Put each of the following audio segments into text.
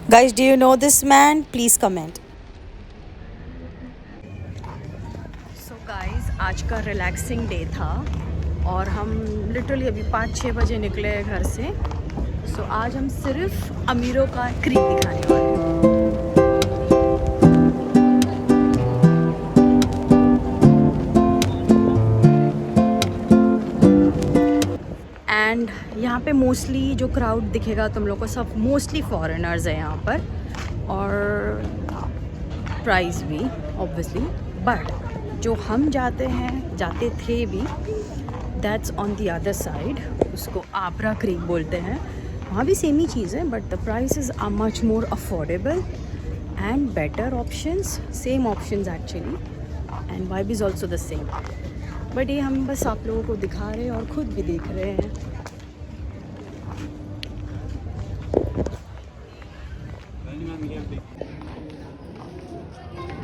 Guys, do you know this man? Please comment. So guys, आज का relaxing day था और हम लिटरली अभी 5-6 बजे निकले हैं घर से। सो आज हम सिर्फ अमीरों का क्रीक दिखाने वाले हैं। एंड यहाँ पे मोस्टली जो क्राउड दिखेगा तुम लोग को सब मोस्टली फॉरेनर्स हैं यहाँ पर, और प्राइस भी ऑब्वियसली। बट जो हम जाते थे भी, that's on the other side, उसको आबरा क्रीक बोलते हैं। वहाँ भी सेम ही चीज़ है but the prices are much more affordable and better options, same options actually, and vibe is also the same. But ये हम बस आप लोगों को दिखा रहे हैं और ख़ुद भी देख रहे हैं।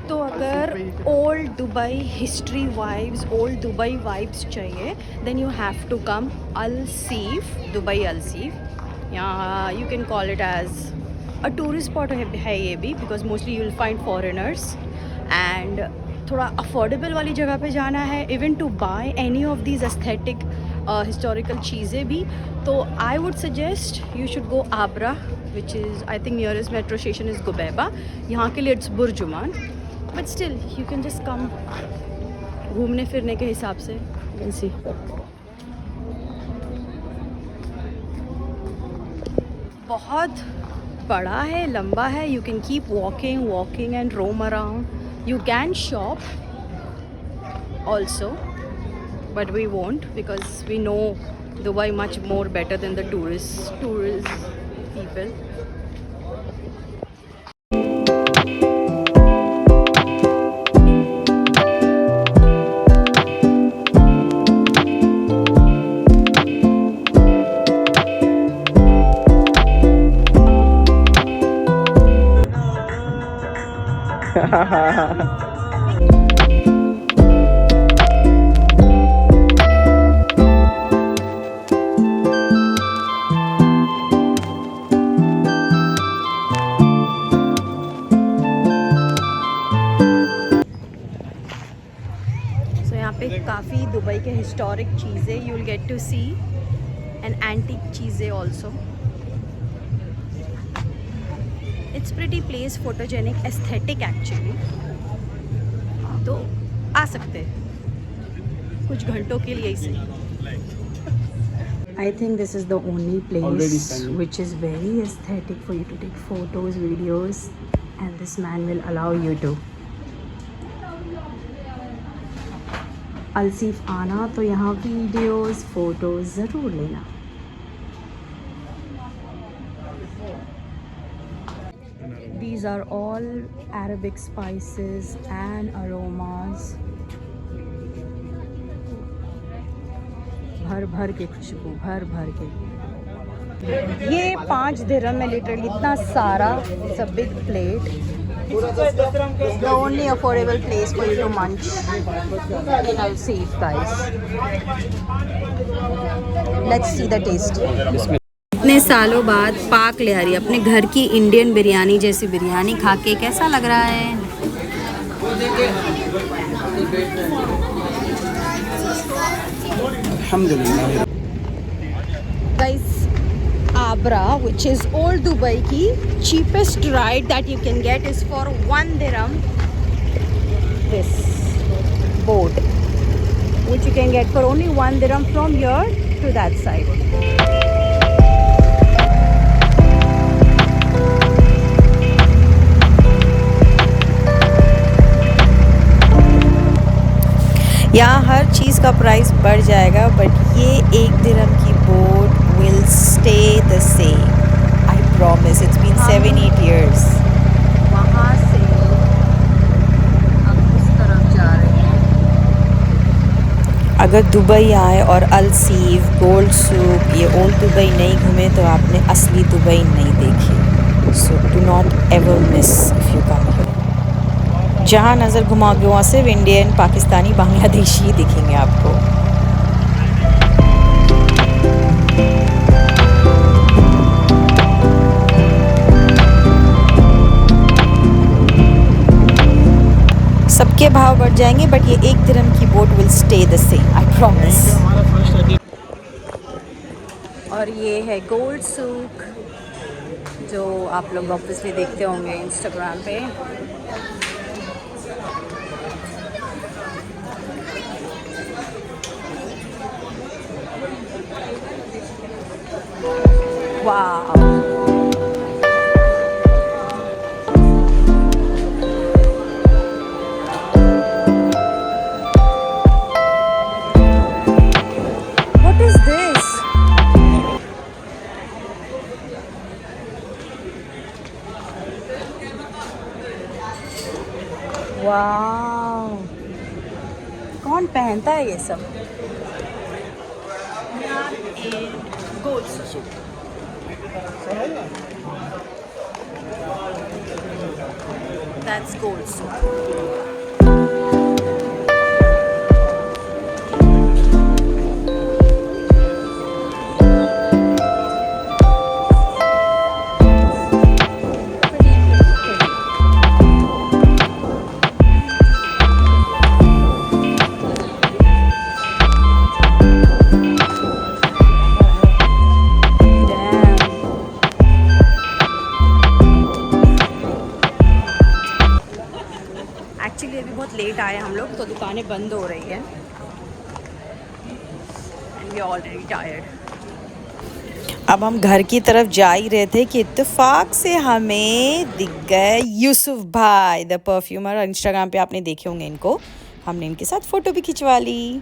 तो अगर old Dubai history vibes, old Dubai vibes चाहिए, then you have to come Al Seef, Dubai Al Seef. यहाँ you can call it as a tourist spot है ये भी, because mostly you will find foreigners. And थोड़ा affordable वाली जगह पे जाना है, even to buy any of these aesthetic historical चीज़ें भी, तो I would suggest you should go abra, which is I think nearest metro station is Ghubaiba. यहाँ के लिए it's BurJuman, but still you can just come घूमने फिरने के हिसाब से। यू कैन सी बहुत बड़ा है, लंबा है। You can keep walking and roam around. You can shop also, but we won't because we know Dubai much more better than the tourist people. यहाँ पे काफ़ी दुबई के हिस्टोरिक चीज़ें you will get to see, and antique चीज़ें also. It's pretty place, photogenic, aesthetic actually. तो आ सकते हैं कुछ घंटों के लिए इसे। I think this is the only place which is very aesthetic for you to take photos, videos, and this man will allow you to. Al Seef आना तो यहाँ वीडियोस, फोटोज़ ज़रूर लेना। These are all Arabic spices and aromas. भर भर के खुशबू, भर भर के। ये 5 दिरहम में लिटरली इतना सारा, it's a big plate. The only affordable place for you to munch in Al Seif, guys. Let's see the taste. इतने सालों बाद पाक ले आ रही है अपने घर की इंडियन बिरयानी जैसी बिरयानी खा के कैसा लग रहा है? अल्हम्दुलिल्लाह। Guys, Abra, which is old Dubai की cheapest ride that you can get is for 1 dirham. This boat, which you can get for only 1 dirham from here to that side. यहाँ हर चीज़ का प्राइस बढ़ जाएगा, बट ये 1 dirham की boat will stay the same, I promise. It's been 7-8 years. वहाँ से हम उस तरफ जा रहे हैं। अगर दुबई आए और अल सीफ, गोल्ड सूक, ये ओल्ड दुबई नहीं घूमे तो आपने असली दुबई नहीं देखी। So do not ever miss if you come here. जहाँ नज़र घुमाओगे वहाँ सिर्फ इंडियन, पाकिस्तानी, बांग्लादेशी दिखेंगे आपको। बोट के भाव बढ़ जाएंगे, बट ये 1 दिरहम की boat will stay the same, I promise. और ये है गोल्ड सूक, जो आप लोग ऑब्वियसली देखते होंगे इंस्टाग्राम पे। वाह, व्हाट इज दिस? वाह, कौन पहनता है ये सब? Gold souk, that's gold souk. Actually अभी बहुत लेट आए हम लोग, तो दुकानें बंद हो रही है एंड वी ऑलरेडी टायर्ड। अब हम घर की तरफ जा ही रहे थे कि इत्तेफाक से हमें दिख गए यूसुफ भाई द परफ्यूमर। इंस्टाग्राम पे आपने देखे होंगे इनको। हमने इनके साथ फ़ोटो भी खिंचवा ली।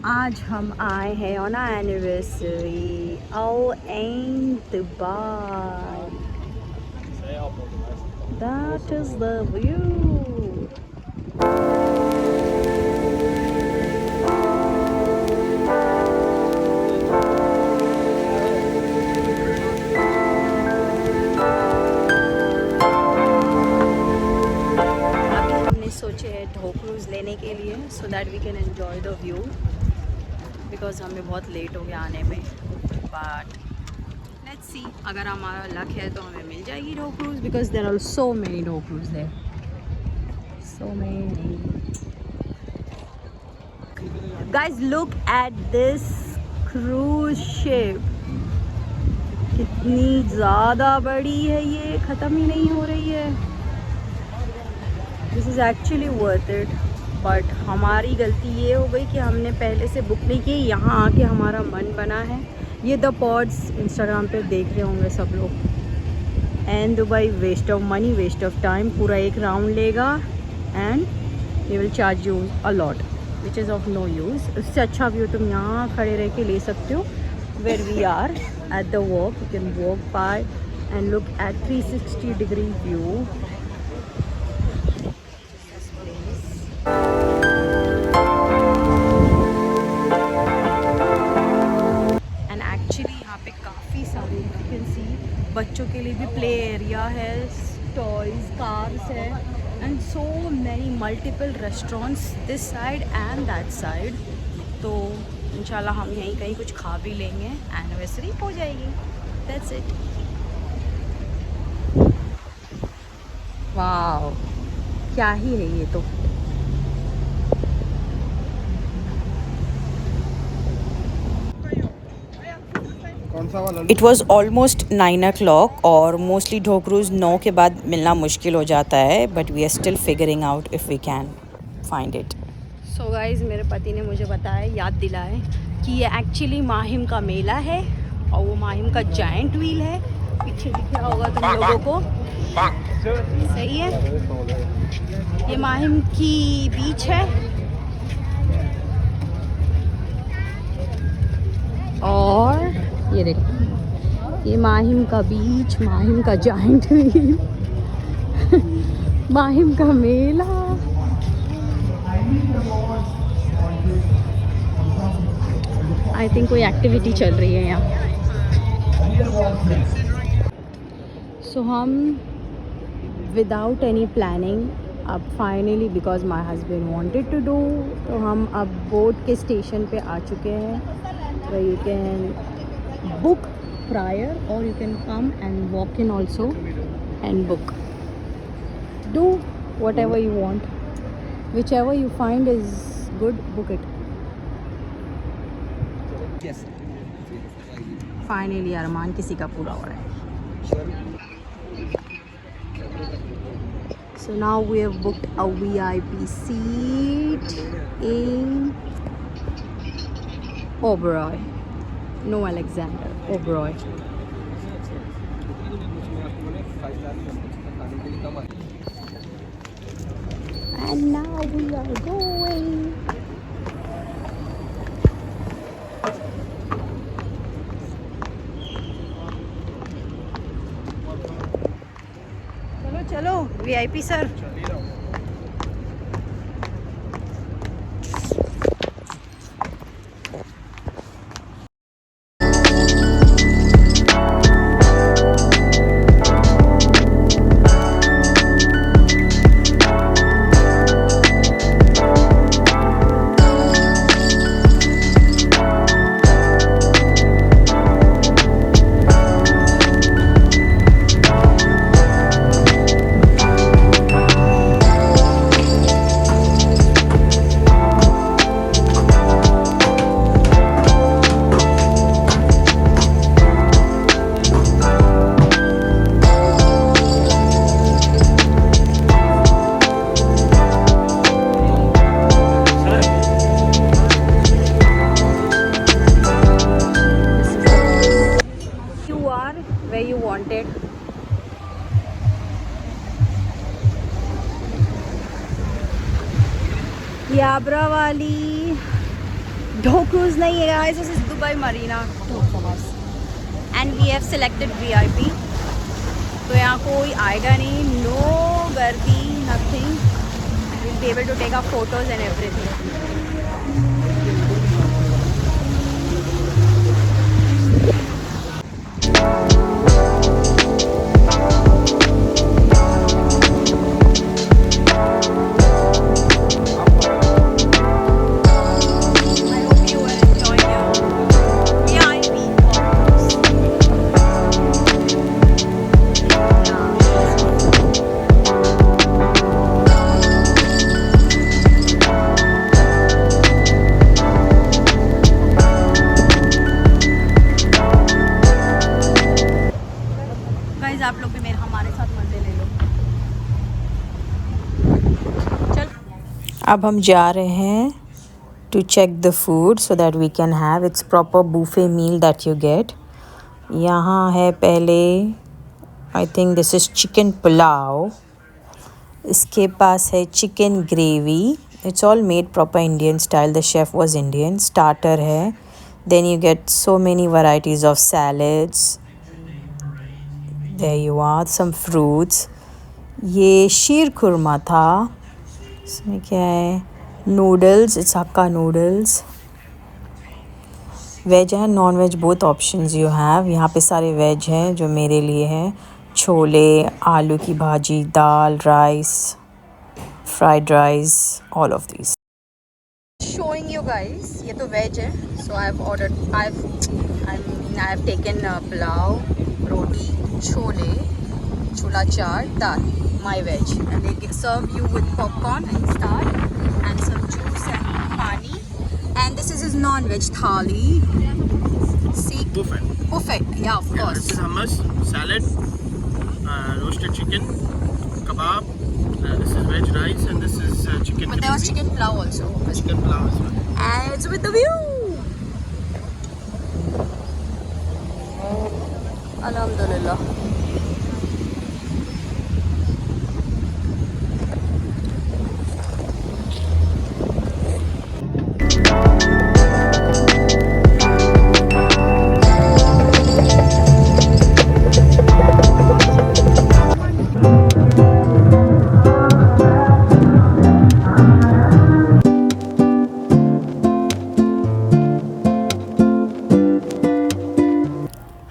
आज हम आए हैं on anniversary in Dubai. That is the view. सोचे है ढो क्रूज़ लेने के लिए, so that we can enjoy the view, because हमें बहुत लेट हो गया आने में। बट लेट्स सी, अगर हमारा लक है तो हमें मिल जाएगी dhow cruise, because there are so many dhow cruise there, so many. Guys look at this cruise ship, कितनी ज़्यादा बड़ी है ये, ख़त्म ही नहीं हो रही है। This is actually worth it, but हमारी गलती ये हो गई कि हमने पहले से बुक नहीं की। यहाँ आके हमारा मन बना है। ये द पॉड्स इंस्टाग्राम पे देख रहे होंगे सब लोग। And Dubai waste of money, waste of time, पूरा एक राउंड लेगा and they will charge you a lot which is of no use. उससे अच्छा व्यू तुम यहाँ खड़े रह के ले सकते हो। Where we are at the walk, you can walk by and look at 360 degree view. बच्चों के लिए भी प्ले एरिया है, टॉयज, कार्स है, and so many multiple restaurants this side and that side. तो इंशाल्लाह हम यहीं कहीं कुछ खा भी लेंगे, एनिवर्सरी हो जाएगी। That's it. वाह, क्या ही है ये तो। इट वॉज़ ऑलमोस्ट 9 o'clock और मोस्टली ढो क्रूज़ 9 के बाद मिलना मुश्किल हो जाता है, but we are still figuring out if we can find it. So guys, मेरे पति ने मुझे बताया, याद दिलाए कि ये एक्चुअली माहिम का मेला है और वो माहिम का जायंट व्हील है। पीछे दिख रहा होगा तुम लोगों को, सही है। ये माहिम की बीच है और ये देखो, ये माहिम का बीच, माहिम का जायंट व्हील, माहिम का मेला। आई थिंक कोई एक्टिविटी चल रही है यहाँ। सो हम विदाउट एनी प्लानिंग अब finally, because my husband wanted to do, तो हम अब बोट के स्टेशन पे आ चुके हैं। where you can book prior, or you can come and walk in also and book. Do whatever you want, whichever you find is good, book it. Finally अरमान किसी का पूरा हो रहा है. So now we have booked a VIP seat in Oberoi. No, Alexander, Oberoi. And now we are going. चलो चलो VIP sir. You are where you wanted. याब्रा वाली dough cruise नहीं है guys, this is Dubai Marina and we have selected VIP. तो यहाँ कोई आएगा नहीं, no गर्दी, nothing. We'll be able to take our photos and everything. I hope you will enjoy your VIP photos. Guys आप लोग भी मेरे हमारे साथ मजे ले लो. चल. अब हम जा रहे हैं to check the food so that we can have its proper buffet meal that you get. यहाँ है पहले I think this is chicken pulao. इसके पास है chicken gravy. It's all made proper Indian style. The chef was Indian. Starter है. Then you get so many varieties of salads. There you are, some fruits. ये शीर खुरमा था. इसमें क्या है? Noodles, it's Hakka noodles. Veg है, non veg both options you have. यहाँ पे सारे वेज हैं जो मेरे लिए हैं. छोले, आलू की भाजी, दाल, rice, fried rice, all of these. Showing you guys, ये तो वेज है. So I've ordered. I've taken pulao, roti, chole, chola chaat, dal. My veg, and they serve you with popcorn and start, and some juice and pani. And this is his non-veg thali. See, buffet. Yeah, of course. This is hummus, salad, roasted chicken, kebab. This is veg rice, and this is chicken. But there was chicken pulao also. Chicken pulao as well. And it's with the view. Alhamdulillah.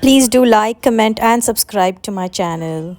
Please do like, comment and subscribe to my channel.